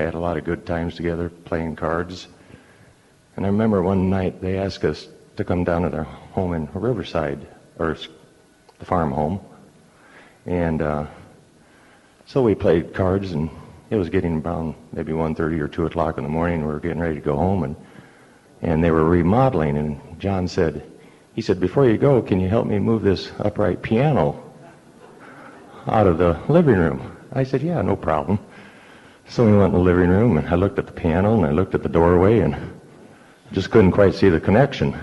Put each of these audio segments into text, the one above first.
had a lot of good times together playing cards. And I remember one night they asked us to come down to their home in Riverside, or the farm home. And so we played cards, and it was getting around maybe 1:30 or 2 o'clock in the morning. We were getting ready to go home, and they were remodeling. And John said, before you go, can you help me move this upright piano out of the living room? I said, yeah, no problem. So we went in the living room, and I looked at the piano, and I looked at the doorway, and just couldn't quite see the connection.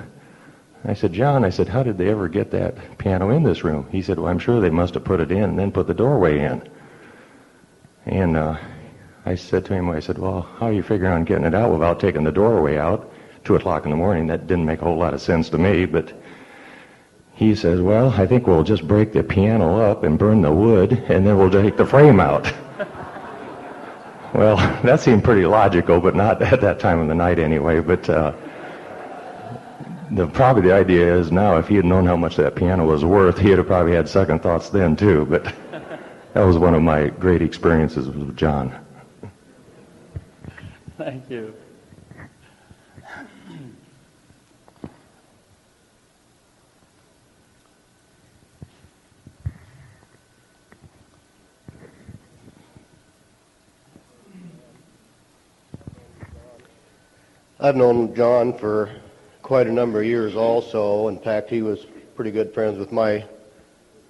I said, John, how did they ever get that piano in this room? He said, well, I'm sure they must have put it in and then put the doorway in. And I said to him, well, how are you figuring on getting it out without taking the doorway out? 2 o'clock in the morning, that didn't make a whole lot of sense to me, but he says, well, I think we'll just break the piano up and burn the wood, and then we'll take the frame out. Well, that seemed pretty logical, but not at that time of the night anyway. But probably the idea is now, if he had known how much that piano was worth, he would have probably had second thoughts then too. But that was one of my great experiences with John. Thank you. I've known John for quite a number of years also. In fact, he was pretty good friends with my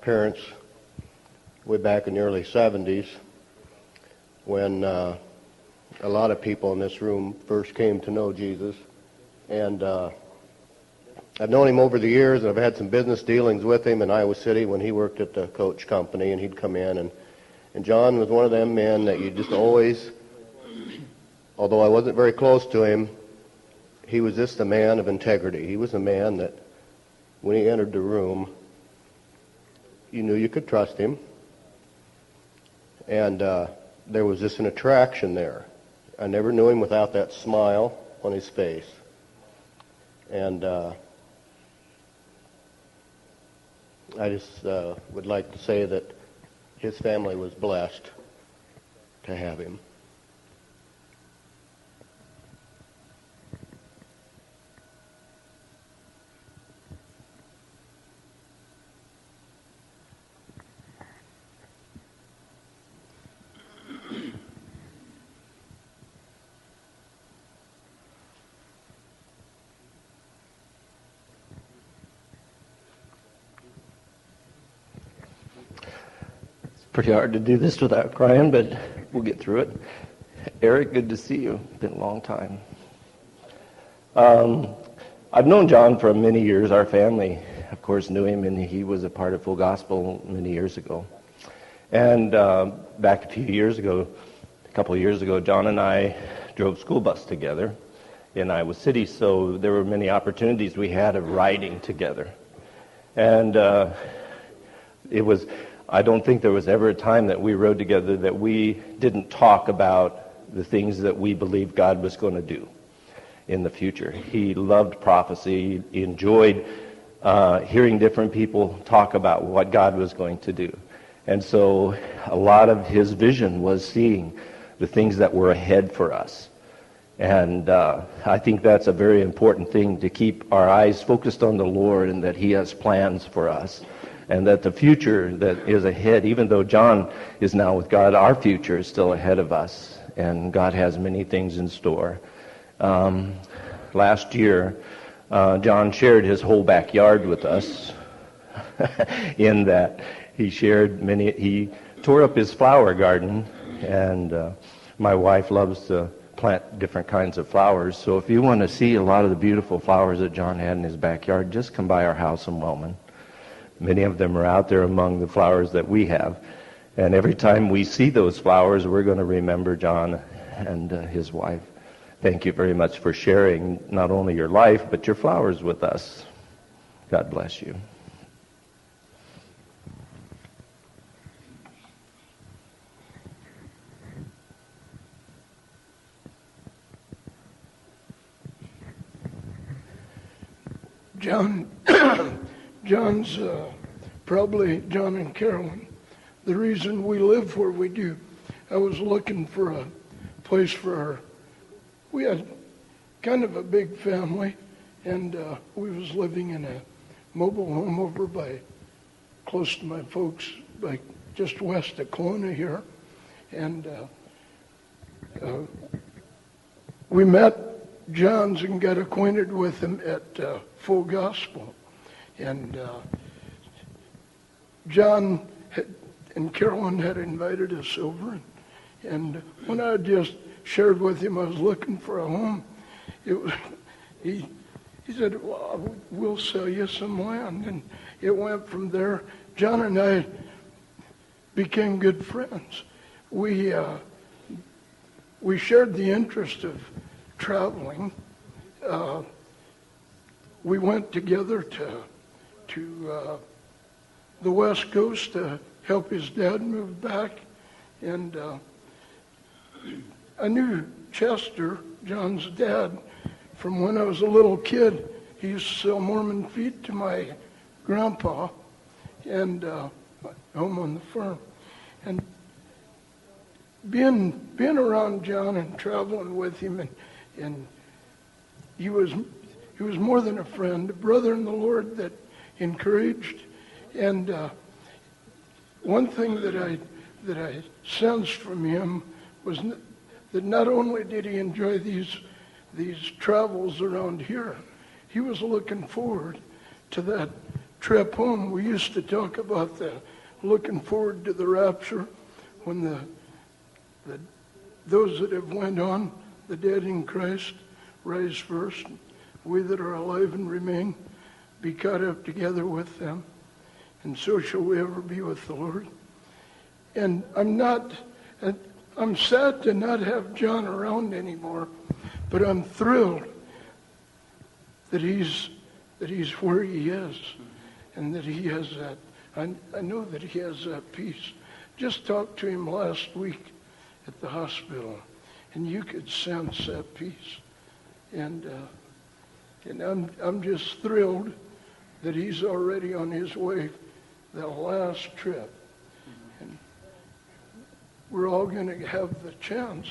parents way back in the early 70s when a lot of people in this room first came to know Jesus. And I've known him over the years, and I've had some business dealings with him in Iowa City when he worked at the coach company, and he'd come in. And John was one of them men that you just always, although I wasn't very close to him, he was just a man of integrity. He was a man that when he entered the room, you knew you could trust him. And there was just an attraction there. I never knew him without that smile on his face. And I just would like to say that his family was blessed to have him. Pretty hard to do this without crying, but we'll get through it. Eric, good to see you. Been a long time. I've known John for many years. Our family, of course, knew him, and he was a part of Full Gospel many years ago. And back a couple of years ago, John and I drove school bus together in Iowa City, so there were many opportunities we had of riding together. And I don't think there was ever a time that we rode together that we didn't talk about the things that we believed God was going to do in the future. He loved prophecy. He enjoyed hearing different people talk about what God was going to do. And so a lot of his vision was seeing the things that were ahead for us. And I think that's a very important thing, to keep our eyes focused on the Lord and that he has plans for us. And that the future that is ahead, even though John is now with God, our future is still ahead of us. And God has many things in store. Last year, John shared his whole backyard with us in that he tore up his flower garden. And my wife loves to plant different kinds of flowers. So if you want to see a lot of the beautiful flowers that John had in his backyard, just come by our house in Wellman. Many of them are out there among the flowers that we have. And every time we see those flowers, we're going to remember John and his wife. Thank you very much for sharing not only your life, but your flowers with us. God bless you. John's probably John and Carolyn, the reason we live where we do. I was looking for a place for we had kind of a big family, and we was living in a mobile home over by, close to my folks, like just west of Kelowna here. And we met John's and got acquainted with him at Full Gospel. And John and Carolyn had invited us over. And when I just shared with him I was looking for a home, he said, well, we'll sell you some land. And it went from there. John and I became good friends. We shared the interest of traveling. We went together to the West Coast to help his dad move back. And I knew Chester, John's dad, from when I was a little kid. He used to sell Mormon feed to my grandpa and home on the farm. And being around John and traveling with him, and he was more than a friend, a brother in the Lord that encouraged. And one thing that I sensed from him was that not only did he enjoy these travels around here, he was looking forward to that trip home. We used to talk about looking forward to the rapture, when those that have went on, the dead in Christ, rise first. We that are alive and remain be caught up together with them, and so shall we ever be with the Lord. And I'm sad to not have John around anymore, but I'm thrilled that he's where he is, and that he has that. I know that he has that peace. Just talked to him last week at the hospital, and you could sense that peace. And I'm just thrilled that he's already on his way, that last trip. And we're all going to have the chance,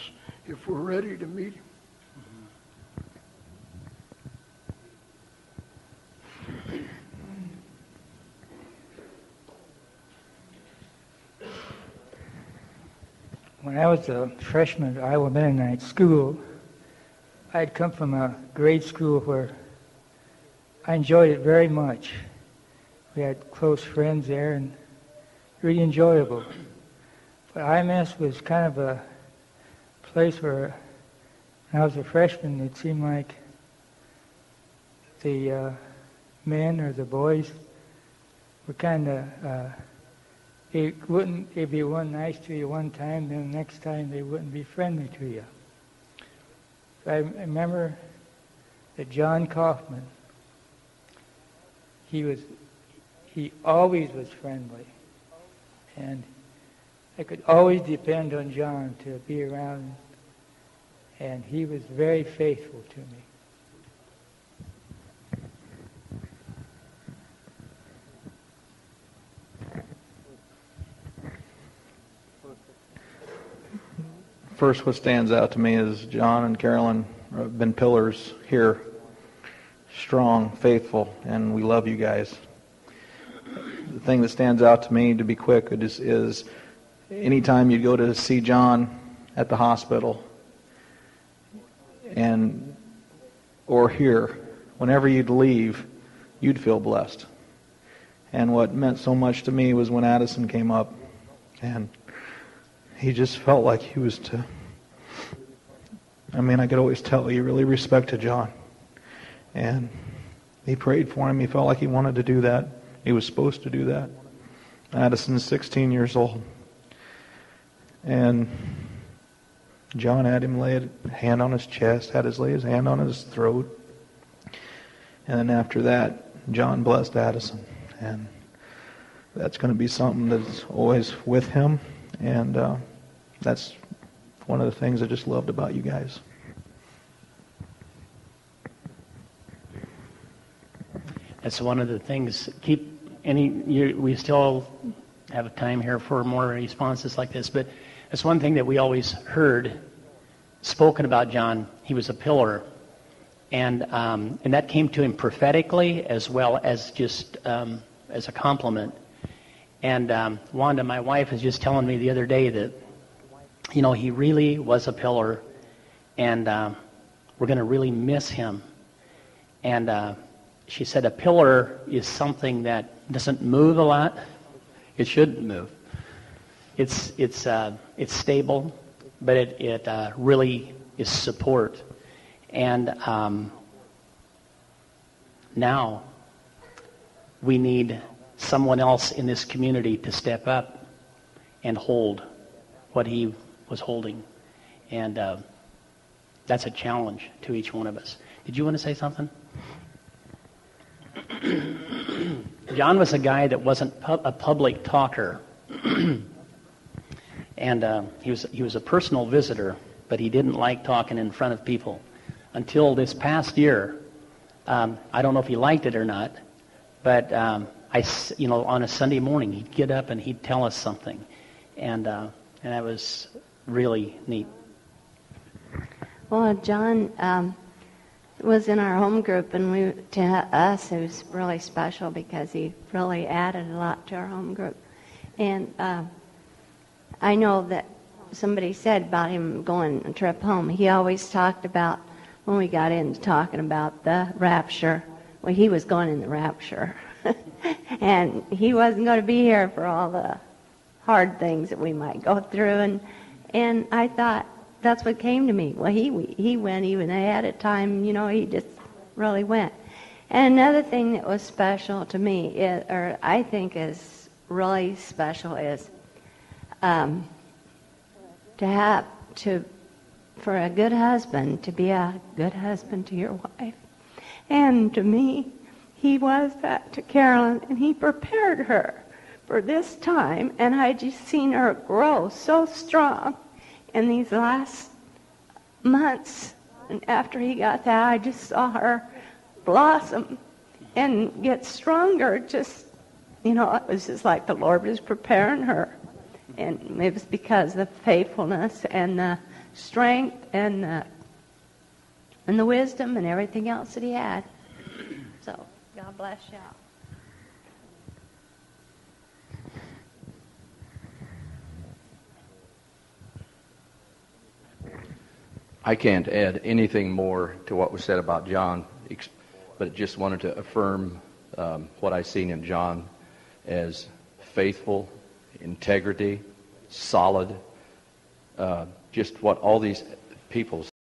if we're ready, to meet him. When I was a freshman at Iowa Mennonite School, I had come from a grade school where I enjoyed it very much. We had close friends there and really enjoyable. But IMS was kind of a place where, when I was a freshman, it seemed like the men or the boys were kind of, they'd be one nice to you one time, then the next time they wouldn't be friendly to you. I remember that John Kauffman, he always was friendly, and I could always depend on John to be around, and he was very faithful to me. First, what stands out to me is John and Carolyn have been pillars here, strong, faithful, and we love you guys. The thing that stands out to me, to be quick, is anytime you go to see John at the hospital, or here, whenever you'd leave, you'd feel blessed. And what meant so much to me was when Addison came up, and he just felt like he was I could always tell he really respected John. And he prayed for him. He felt like he wanted to do that. He was supposed to do that. Addison's 16 years old. And John had him lay a hand on his chest, had his lay his hand on his throat. And then after that, John blessed Addison. And that's going to be something that's always with him. And that's one of the things I just loved about you guys. That's one of the things. We still have time here for more responses like this, but that's one thing that we always heard spoken about John. He was a pillar, and that came to him prophetically as well as just as a compliment. And Wanda, my wife, was just telling me the other day that, he really was a pillar, and we're going to really miss him. And she said a pillar is something that doesn't move a lot. It shouldn't move. It's stable, but it really is support. And now we need someone else in this community to step up and hold what he was holding. And that's a challenge to each one of us. Did you want to say something? John was a guy that wasn't a public talker. And he was a personal visitor, but he didn't like talking in front of people. Until this past year, I don't know if he liked it or not, but on a Sunday morning, he'd get up and he'd tell us something, and that was really neat. Well, John was in our home group, and to us it was really special because he really added a lot to our home group. And I know that somebody said about him going a trip home, he always talked about, when we got into talking about the rapture, well, he was going in the rapture. And he wasn't going to be here for all the hard things that we might go through. And I thought, that's what came to me. Well, he went even ahead of time, he just really went. And another thing that was special to me, or I think is really special, is for a good husband to be a good husband to your wife. And to me, he was that to Carolyn, and he prepared her for this time, and I just seen her grow so strong in these last months. And after he got that, I just saw her blossom and get stronger. Just, it was just like the Lord was preparing her. And it was because of the faithfulness and the strength and the wisdom and everything else that he had. So, God bless y'all. I can't add anything more to what was said about John, but just wanted to affirm what I seen in John as faithful, integrity, solid, just what all these people